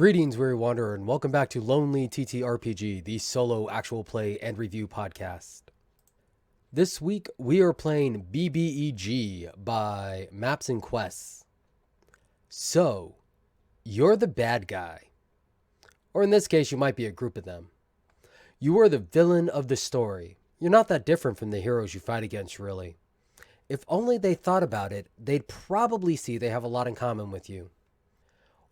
Greetings, weary wanderer, and welcome back to Lonely TTRPG, the solo actual play and review podcast. This week, we are playing BBEG by Maps and Quests. So, you're the bad guy. Or in this case, you might be a group of them. You are the villain of the story. You're not that different from the heroes you fight against, really. If only they thought about it, they'd probably see they have a lot in common with you.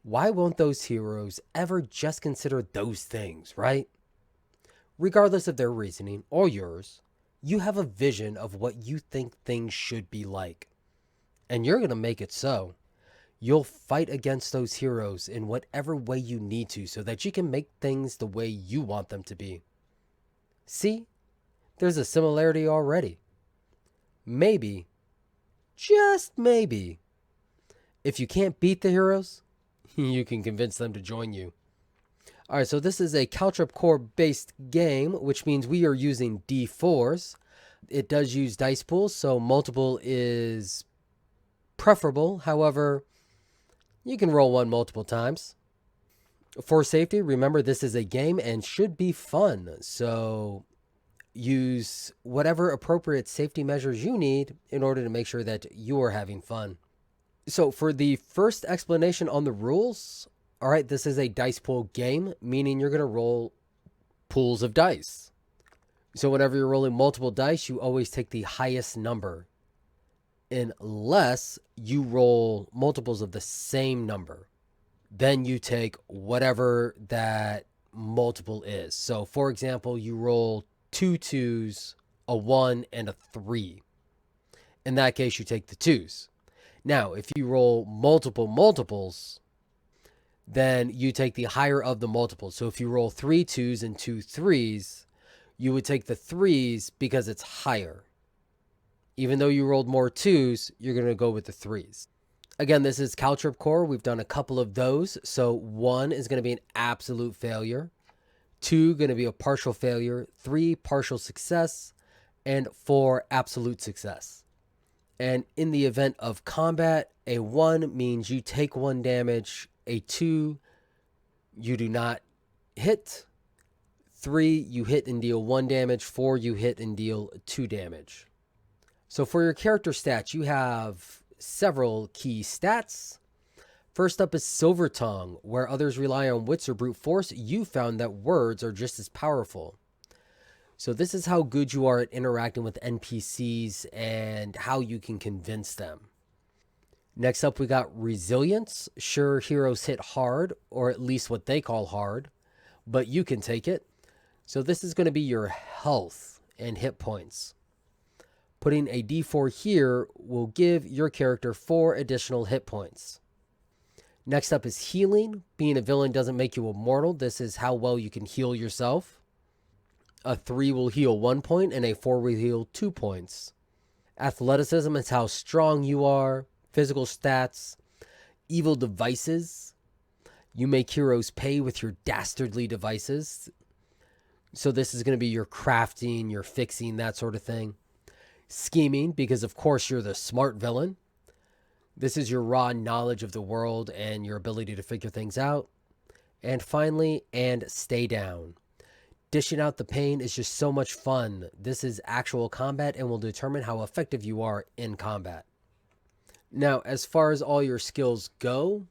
Why won't those heroes ever just consider those things, right? Regardless of their reasoning or yours, you have a vision of what you think things should be like. And you're going to make it so. You'll fight against those heroes in whatever way you need to so that you can make things the way you want them to be. See? There's a similarity already. Maybe, just maybe, if you can't beat the heroes, you can convince them to join you. Alright, so this is a Caltrip core based game, which means we are using D4s. It does use dice pools, so multiple is preferable. However, you can roll one multiple times. For safety, remember this is a game and should be fun, so use whatever appropriate safety measures you need in order to make sure that you are having fun. So for the first explanation on the rules, all right, this is a dice pool game, meaning you're going to roll pools of dice. So whenever you're rolling multiple dice, you always take the highest number, unless you roll multiples of the same number. Then you take whatever that multiple is. So for example, you roll 2 2s, a 1, and a 3. In that case, you take the 2s. Now, if you roll multiples, then you take the higher of the multiples. So if you roll 3 2s and 2 3s, you would take the 3s because it's higher. Even though you rolled more 2s, you're going to go with the 3s. Again, this is Caltrip core. We've done a couple of those. So 1 is going to be an absolute failure. 2 going to be a partial failure. 3 partial success. And 4 absolute success. And in the event of combat, a 1 means you take 1 damage. A 2, you do not hit. 3, you hit and deal 1 damage. 4, you hit and deal 2 damage. So for your character stats, you have several key stats. First up is Silver Tongue. Where others rely on wits or brute force, you found that words are just as powerful. So this is how good you are at interacting with NPCs and how you can convince them. Next up, we got Resilience. Sure, heroes hit hard, or at least what they call hard, but you can take it. So this is going to be your health and hit points. Putting a D4 here will give your character 4 additional hit points. Next up is Healing. Being a villain doesn't make you immortal. This is how well you can heal yourself. A 3 will heal 1 point, and a 4 will heal 2 points. Athleticism is how strong you are. Physical stats. Evil devices. You make heroes pay with your dastardly devices. So this is going to be your crafting, your fixing, that sort of thing. Scheming, because of course you're the smart villain. This is your raw knowledge of the world and your ability to figure things out. And finally, and stay down. Dishing out the pain is just so much fun. This is actual combat and will determine how effective you are in combat. Now, as far as all your skills go,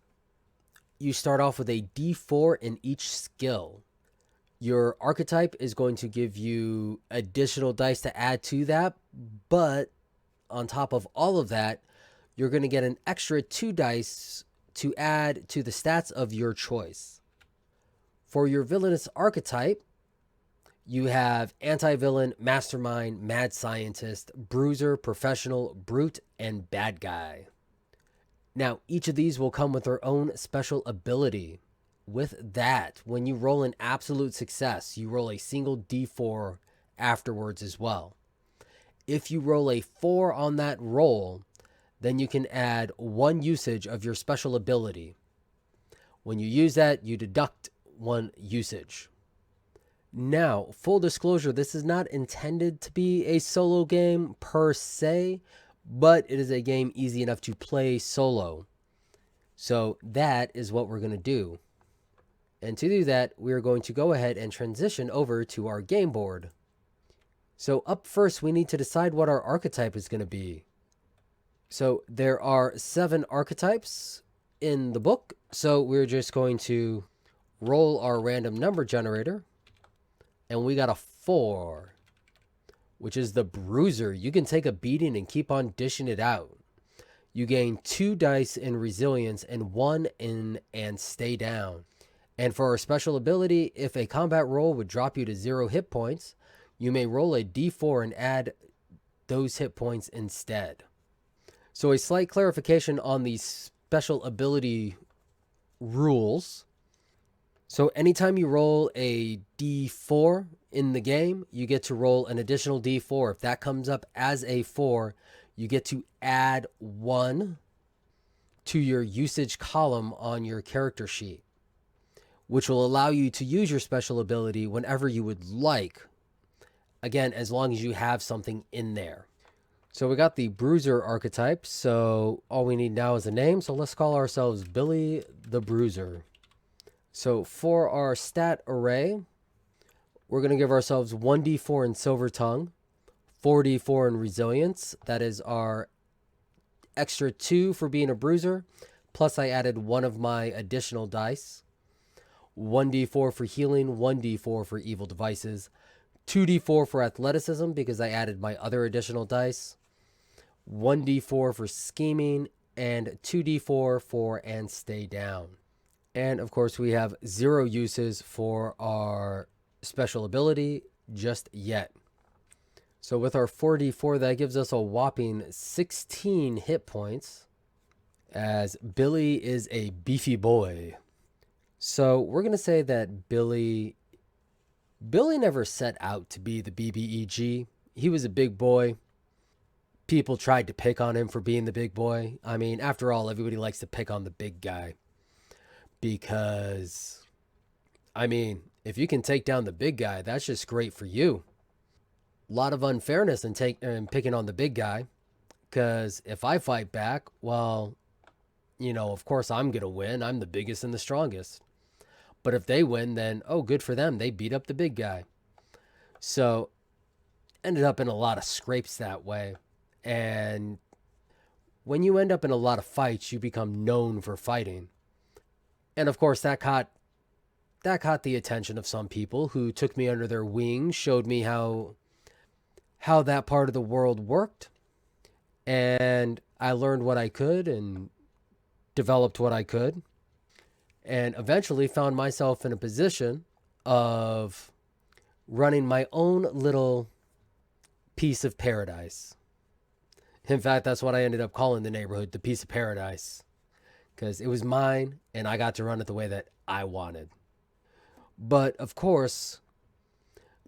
you start off with a D4 in each skill. Your archetype is going to give you additional dice to add to that, but on top of all of that, you're going to get an extra 2 dice to add to the stats of your choice. For your villainous archetype, you have anti-villain, mastermind, mad scientist, bruiser, professional, brute, and bad guy. Now, each of these will come with their own special ability. With that, when you roll an absolute success, you roll a single D4 afterwards as well. If you roll a 4 on that roll, then you can add 1 usage of your special ability. When you use that, you deduct 1 usage. Now, full disclosure, this is not intended to be a solo game per se, but it is a game easy enough to play solo. So that is what we're going to do. And to do that, we're going to go ahead and transition over to our game board. So up first, we need to decide what our archetype is going to be. So there are 7 archetypes in the book. So we're just going to roll our random number generator. And we got a 4, which is the bruiser. You can take a beating and keep on dishing it out. You gain 2 dice in resilience and 1 in and stay down. And for our special ability, if a combat roll would drop you to 0 hit points, you may roll a d4 and add those hit points instead. So a slight clarification on these special ability rules. So anytime you roll a d4 in the game, you get to roll an additional d4. If that comes up as a 4, you get to add 1 to your usage column on your character sheet, which will allow you to use your special ability whenever you would like. Again, as long as you have something in there. So we got the Bruiser archetype, so all we need now is a name. So let's call ourselves Billy the Bruiser. So for our stat array, we're going to give ourselves 1d4 in Silver Tongue, 4d4 in Resilience. That is our extra 2 for being a bruiser. Plus I added 1 of my additional dice. 1d4 for healing, 1d4 for evil devices, 2d4 for athleticism because I added my other additional dice, 1d4 for scheming, and 2d4 for and stay down. And of course, we have 0 uses for our special ability just yet. So with our 4d4, that gives us a whopping 16 hit points, as Billy is a beefy boy. So we're going to say that Billy never set out to be the BBEG. He was a big boy. People tried to pick on him for being the big boy. I mean, after all, everybody likes to pick on the big guy. Because, I mean, if you can take down the big guy, that's just great for you. A lot of unfairness in picking on the big guy. Because if I fight back, well, you know, of course I'm going to win. I'm the biggest and the strongest. But if they win, then, oh, good for them. They beat up the big guy. So, ended up in a lot of scrapes that way. And when you end up in a lot of fights, you become known for fighting. And of course, that caught the attention of some people who took me under their wing, showed me how that part of the world worked. And I learned what I could and developed what I could. And eventually found myself in a position of running my own little piece of paradise. In fact, that's what I ended up calling the neighborhood, the piece of paradise. Because it was mine, and I got to run it the way that I wanted. But, of course,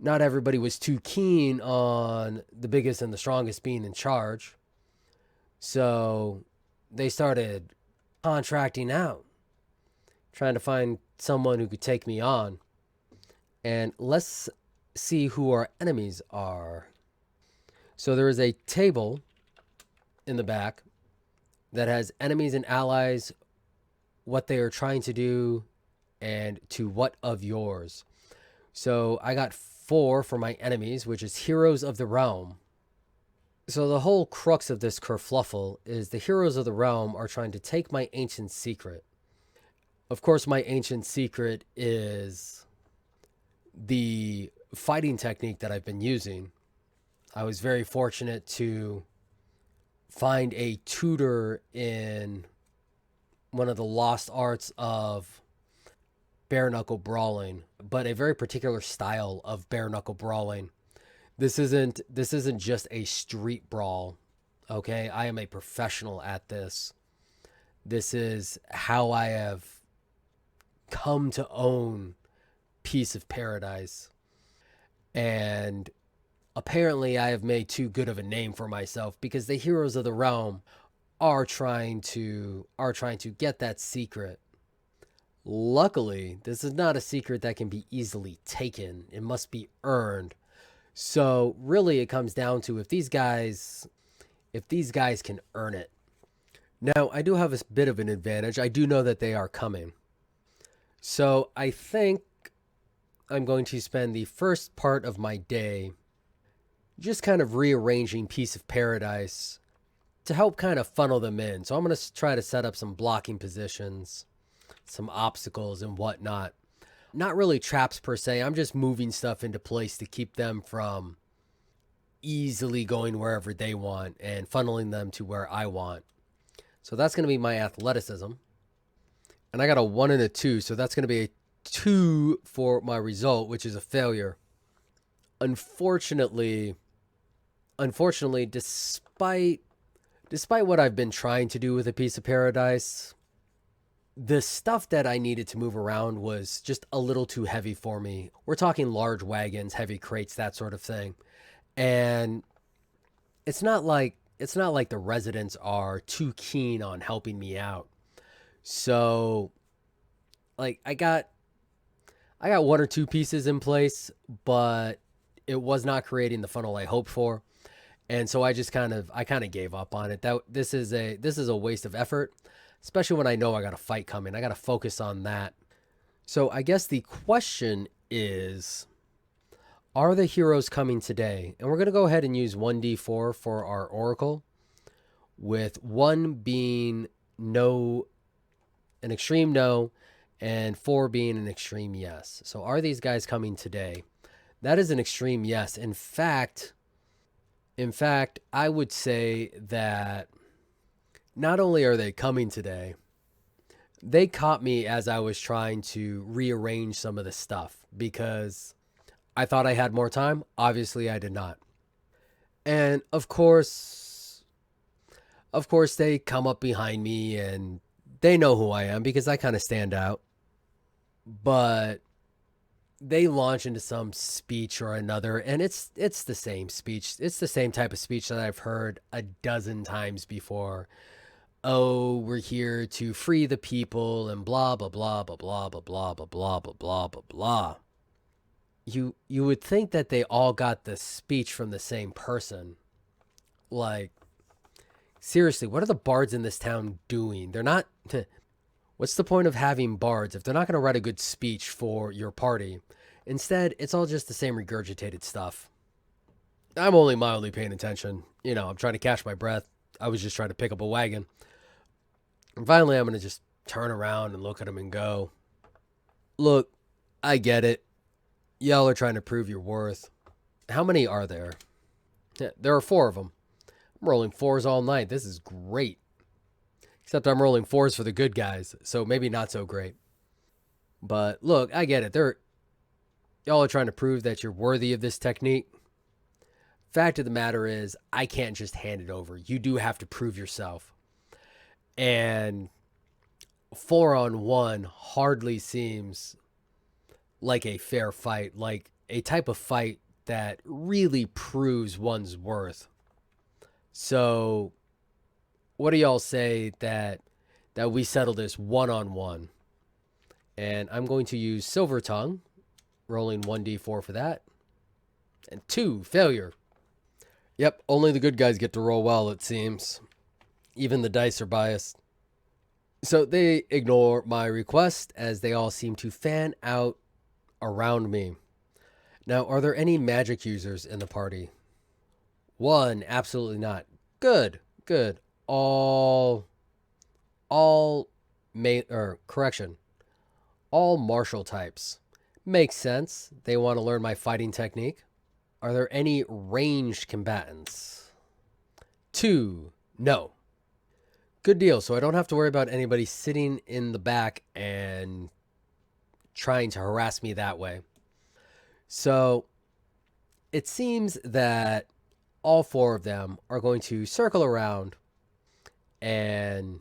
not everybody was too keen on the biggest and the strongest being in charge. So they started contracting out, trying to find someone who could take me on. And let's see who our enemies are. So there is a table in the back that has enemies and allies, what they are trying to do, and to what of yours. So I got 4 for my enemies, which is Heroes of the Realm. So the whole crux of this kerfluffle is the Heroes of the Realm are trying to take my ancient secret. Of course, my ancient secret is the fighting technique that I've been using. I was very fortunate to find a tutor in one of the lost arts of bare knuckle brawling, but a very particular style of bare knuckle brawling. This isn't just a street brawl. Okay, I am a professional at this. This is how I have come to own Piece of Paradise. And apparently I have made too good of a name for myself, because the Heroes of the Realm are trying to get that secret. Luckily, this is not a secret that can be easily taken. It must be earned. So really it comes down to if these guys can earn it. Now, I do have a bit of an advantage. I do know that they are coming. So I think I'm going to spend the first part of my day just kind of rearranging Piece of Paradise to help kind of funnel them in. So I'm going to try to set up some blocking positions, some obstacles and whatnot. Not really traps per se. I'm just moving stuff into place to keep them from easily going wherever they want and funneling them to where I want. So that's going to be my athleticism. And I got a 1 and a 2. So that's going to be a 2 for my result, which is a failure. Unfortunately, despite what I've been trying to do with a Piece of Paradise, the stuff that I needed to move around was just a little too heavy for me. We're talking large wagons, heavy crates, that sort of thing. And it's not like the residents are too keen on helping me out. So like I got one or two pieces in place, but it was not creating the funnel I hoped for. And so I kind of gave up on it. That this is a waste of effort, especially when I know I got a fight coming. I got to focus on that. So I guess the question is, are the heroes coming today? And we're going to go ahead and use 1d4 for our oracle, with 1 being no, an extreme no, and 4 being an extreme yes. So are these guys coming today? That is an extreme yes. In fact, I would say that not only are they coming today, they caught me as I was trying to rearrange some of the stuff because I thought I had more time. Obviously, I did not. And of course, they come up behind me and they know who I am because I kind of stand out. But they launch into some speech or another, and it's the same speech. It's the same type of speech that I've heard a dozen times before. Oh, we're here to free the people and blah blah blah blah blah blah blah blah blah blah blah blah blah. You would think that they all got the speech from the same person. Like, seriously, what are the bards in this town doing? They're not. What's the point of having bards if they're not going to write a good speech for your party? Instead, it's all just the same regurgitated stuff. I'm only mildly paying attention. I'm trying to catch my breath. I was just trying to pick up a wagon. And finally, I'm going to just turn around and look at them and go, look, I get it. Y'all are trying to prove your worth. How many are there? Yeah, there are 4 of them. I'm rolling 4s all night. This is great. Except I'm rolling 4s for the good guys, so maybe not so great. But look, I get it. Y'all are trying to prove that you're worthy of this technique. Fact of the matter is, I can't just hand it over. You do have to prove yourself. And 4-on-1 hardly seems like a fair fight, like a type of fight that really proves one's worth. So, what do y'all say that we settle this 1-on-1? And I'm going to use Silver Tongue, rolling 1d4 for that. And 2, failure. Yep, only the good guys get to roll well, it seems. Even the dice are biased. So they ignore my request as they all seem to fan out around me. Now, are there any magic users in the party? 1, absolutely not. Good, good. All correction. All martial types. Makes sense. They want to learn my fighting technique. Are there any ranged combatants? 2, no. Good deal. So I don't have to worry about anybody sitting in the back and trying to harass me that way. So it seems that all 4 of them are going to circle around and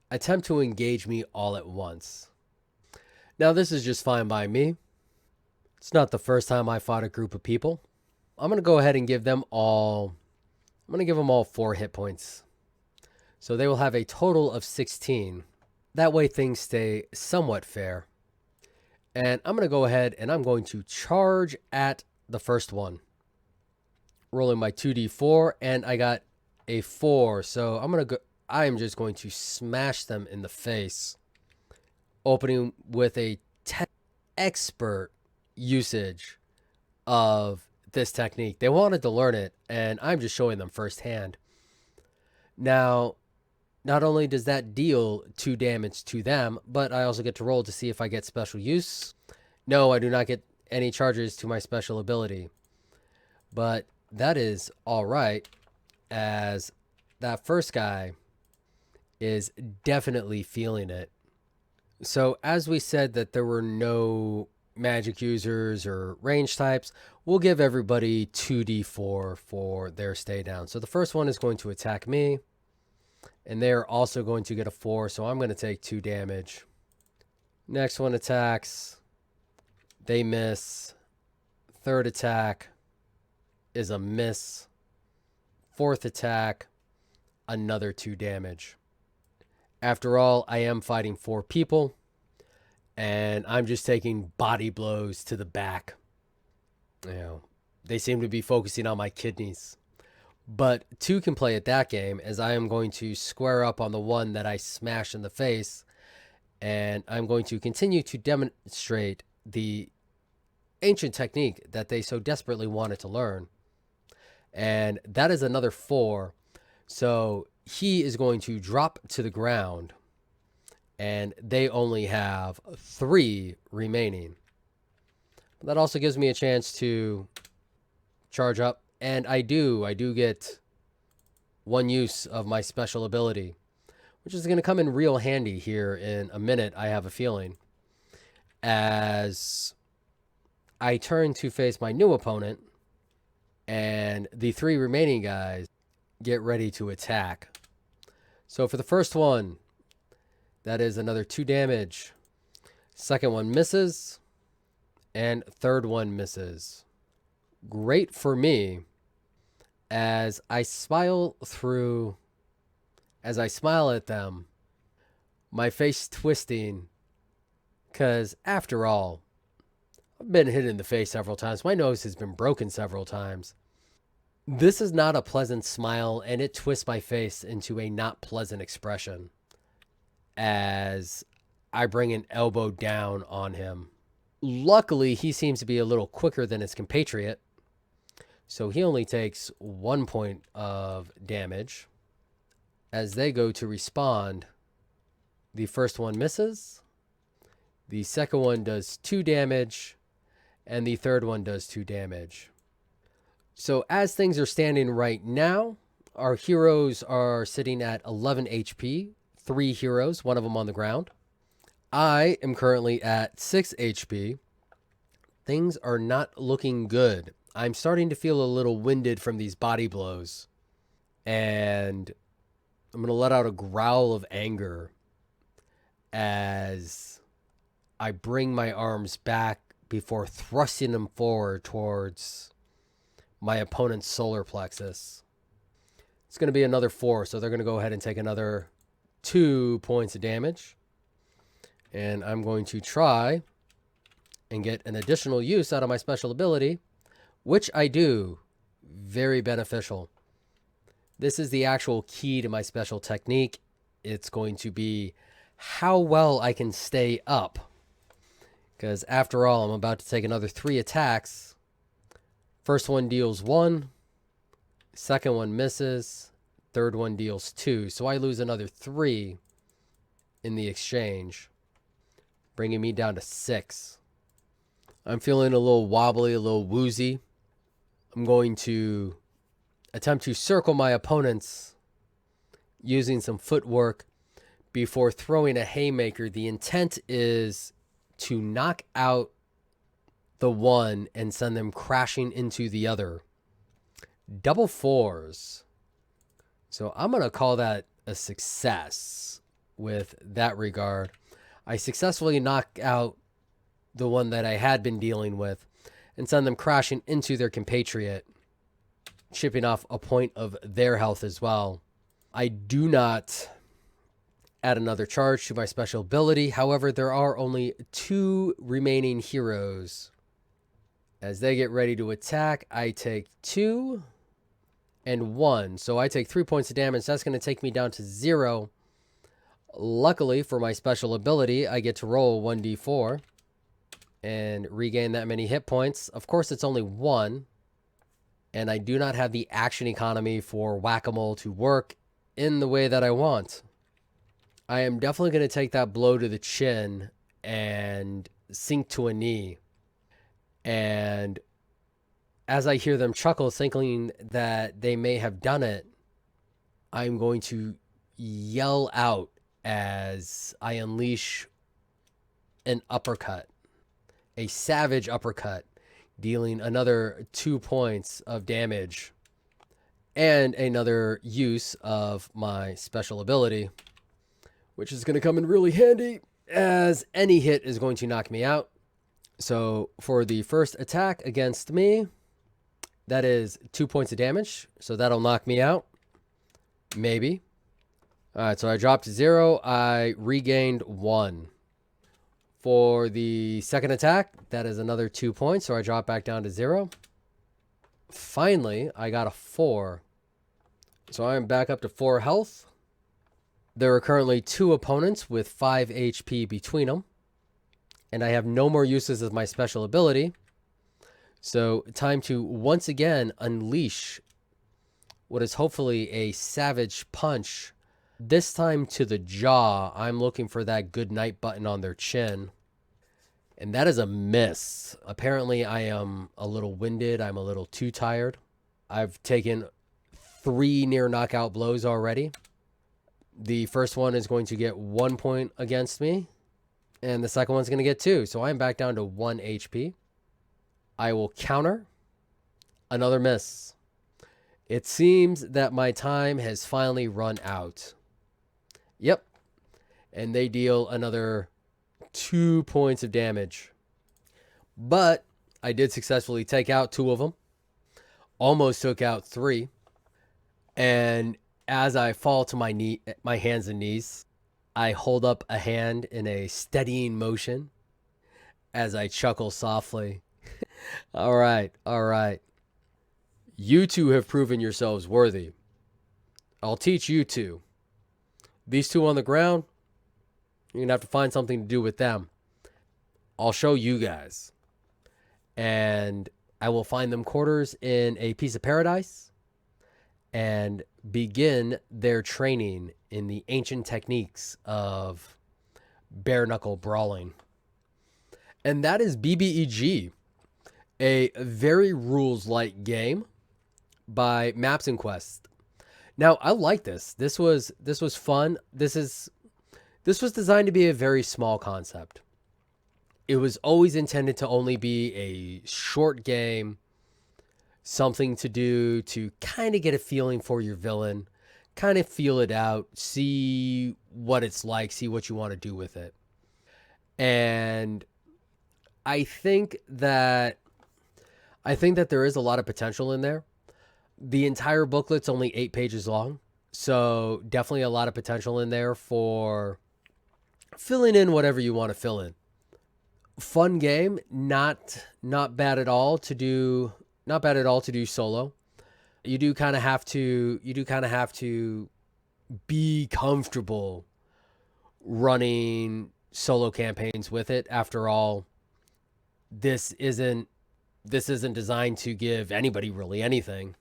attempt to engage me all at once. Now, this is just fine by me. It's not the first time I fought a group of people. I'm going to go ahead and give them all 4 hit points. So they will have a total of 16. That way things stay somewhat fair. And I'm going to go ahead and I'm going to charge at the first one. Rolling my 2d4 and I got a 4. So I am just going to smash them in the face opening with a expert usage of this technique. They wanted to learn it, and I'm just showing them firsthand. Now, not only does that deal 2 damage to them, but I also get to roll to see if I get special use. No, I do not get any charges to my special ability. But that is all right, as that first guy is definitely feeling it. So as we said that there were no magic users or range types, we'll give everybody 2d4 for their stay down. So the first one is going to attack me, and they're also going to get a 4, so I'm going to take 2 damage. Next one attacks. They miss. Third attack is a miss. Fourth attack, another 2 damage. After all, I am fighting 4 people, and I'm just taking body blows to the back. They seem to be focusing on my kidneys. But 2 can play at that game, as I am going to square up on the one that I smashed in the face, and I'm going to continue to demonstrate the ancient technique that they so desperately wanted to learn. And that is another 4. So he is going to drop to the ground, and they only have 3 remaining. That also gives me a chance to charge up, and I do get 1 use of my special ability, which is going to come in real handy here in a minute, I have a feeling, as I turn to face my new opponent, and the 3 remaining guys get ready to attack. So for the first one, that is another 2 damage. Second one misses, and third one misses. Great for me, as I smile at them, my face twisting, because after all, I've been hit in the face several times. My nose has been broken several times. This is not a pleasant smile, and it twists my face into a not pleasant expression as I bring an elbow down on him. Luckily, he seems to be a little quicker than his compatriot, so he only takes 1 point of damage. As they go to respond, the first one misses, the second one does 2 damage, and the third one does 2 damage. So as things are standing right now, our heroes are sitting at 11 HP, 3 heroes, 1 of them on the ground. I am currently at 6 HP. Things are not looking good. I'm starting to feel a little winded from these body blows, and I'm going to let out a growl of anger as I bring my arms back before thrusting them forward towards my opponent's solar plexus. It's going to be another 4, so they're going to go ahead and take another 2 points of damage. And I'm going to try and get an additional use out of my special ability, which I do. Very beneficial. This is the actual key to my special technique. It's going to be how well I can stay up, because after all, I'm about to take another 3 attacks. First one deals 1, second one misses, third one deals 2. So I lose another 3 in the exchange, bringing me down to 6. I'm feeling a little wobbly, a little woozy. I'm going to attempt to circle my opponents using some footwork before throwing a haymaker. The intent is to knock out the one and send them crashing into the other. Double 4s. So I'm going to call that a success with that regard. I successfully knock out the one that I had been dealing with and send them crashing into their compatriot, chipping off a point of their health as well. I do not add another charge to my special ability. However, there are only 2 remaining heroes. As they get ready to attack, I take 2 and 1. So I take 3 points of damage. That's going to take me down to 0. Luckily for my special ability, I get to roll 1d4 and regain that many hit points. Of course, it's only one, and I do not have the action economy for whack-a-mole to work in the way that I want. I am definitely going to take that blow to the chin and sink to a knee. And as I hear them chuckle, thinking that they may have done it, I'm going to yell out as I unleash an uppercut, a savage uppercut, dealing another 2 points of damage and another use of my special ability, which is going to come in really handy as any hit is going to knock me out. So for the first attack against me, that is 2 points of damage. So that'll knock me out. Maybe. All right, so I dropped to 0. I regained 1. For the second attack, that is another 2 points. So I drop back down to 0. Finally, I got a 4. So I'm back up to 4 health. There are currently 2 opponents with 5 HP between them. And I have no more uses of my special ability. So time to once again unleash what is hopefully a savage punch. This time to the jaw. I'm looking for that good night button on their chin. And that is a miss. Apparently I am a little winded. I'm a little too tired. I've taken 3 near knockout blows already. The first one is going to get 1 point against me. And the second one's going to get 2. So I'm back down to 1 HP. I will counter. Another miss. It seems that my time has finally run out. Yep. And they deal another 2 points of damage. But I did successfully take out 2 of them. Almost took out 3. And as I fall to my hands and knees, I hold up a hand in a steadying motion as I chuckle softly. All right, all right. You two have proven yourselves worthy. I'll teach you two. These 2 on the ground, you're going to have to find something to do with them. I'll show you guys. And I will find them quarters in a piece of paradise and begin their training in the ancient techniques of bare knuckle brawling. And that is BBEG, a very rules-light game by Maps and Quest. Now, I like this. This was fun. This was designed to be a very small concept. It was always intended to only be a short game, something to do to kind of get a feeling for your villain, kind of feel it out, see what it's like, see what you want to do with it. And I think that there is a lot of potential in there. The entire booklet's only 8 pages long, so definitely a lot of potential in there for filling in whatever you want to fill in. Fun game, not bad at all to do solo. You do kind of have to be comfortable running solo campaigns with it. After all, this isn't designed to give anybody really anything,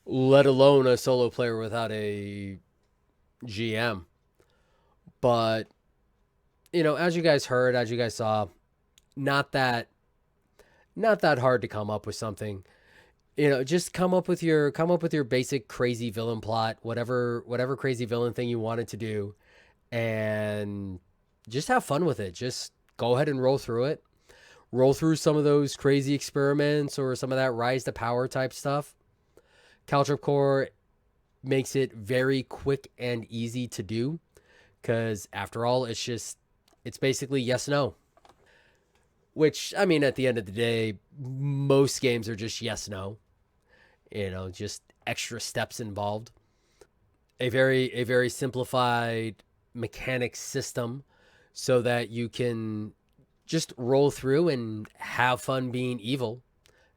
let alone a solo player without a GM. But as you guys heard, as you guys saw, not that hard to come up with something. Just come up with your basic crazy villain plot, whatever crazy villain thing you wanted to do, and just have fun with it. Just go ahead and roll through it. Roll through some of those crazy experiments or some of that rise to power type stuff. Caltrip Core makes it very quick and easy to do, because after all, it's basically yes, no. Which, I mean, at the end of the day, most games are just yes, no. Just extra steps involved. A very simplified mechanics system so that you can just roll through and have fun being evil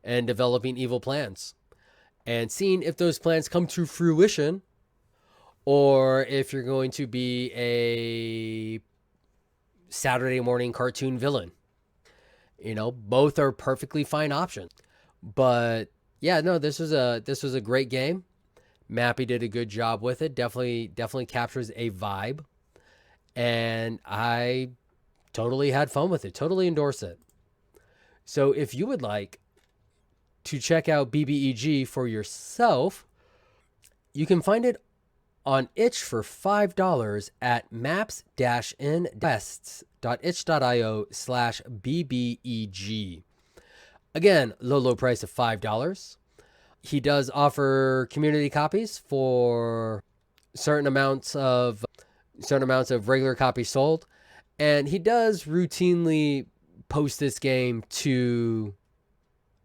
and developing evil plans and seeing if those plans come to fruition or if you're going to be a Saturday morning cartoon villain. Both are perfectly fine options. But yeah, no, this was a great game. Mappy did a good job with it. Definitely captures a vibe, and I totally had fun with it. Totally endorse it. So if you would like to check out BBEG for yourself, you can find it on itch for $5 at maps-invests.itch.io/BBEG. Again, low price of $5. He does offer community copies for certain amounts of regular copies sold, and he does routinely post this game to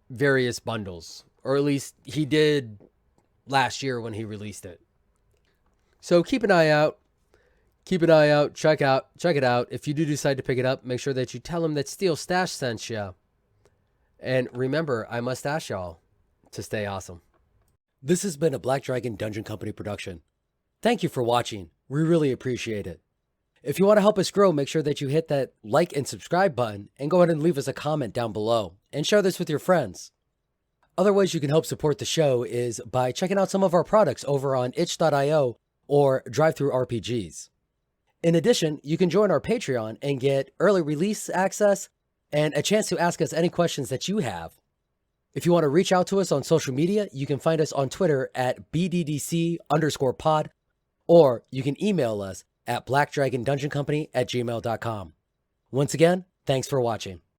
various bundles, or at least he did last year when he released it. So keep an eye out. Check it out. If you do decide to pick it up, make sure that you tell him that Steel Stash sent you. And remember, I must ask y'all to stay awesome. This has been a Black Dragon Dungeon Company production. Thank you for watching. We really appreciate it. If you want to help us grow, make sure that you hit that like and subscribe button and go ahead and leave us a comment down below and share this with your friends. Other ways you can help support the show is by checking out some of our products over on itch.io or DriveThruRPGs. In addition, you can join our Patreon and get early release access and a chance to ask us any questions that you have. If you want to reach out to us on social media, you can find us on Twitter at BDDC_pod, or you can email us at blackdragondungeoncompany@gmail.com. Once again, thanks for watching.